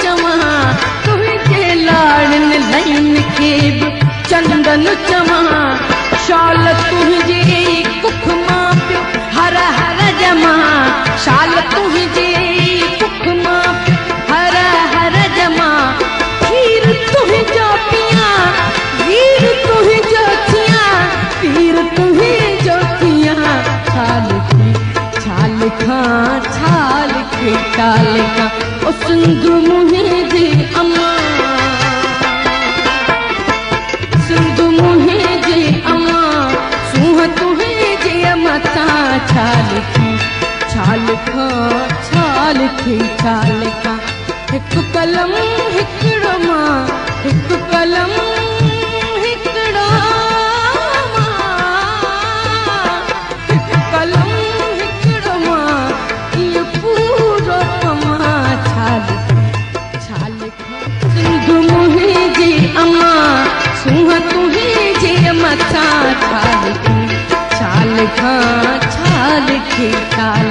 चवा तुझे लाड़न लाइन के चंदन चवा शाल तुझे कुख मां पियो हर हर जमा शाल तुझे कुख मां पियो हर हर जमा खीर तुझो पिया वीर तुझो थिया पीर तुझो थिया छाल के टाल का ओ सिंधु मुहे जे अम्मा सिंधु मुहे जे अम्मा सूह तुहे जे मता छाल के छाल का हिक कलम हिकड़ो मां हिक कलम हिकड़ो मां हिक कलम हिकड़ो मां ये पूरो पमा छाल सिंधु मुहे जे अम्मा सूह तुहे जे मथा छाल के छाल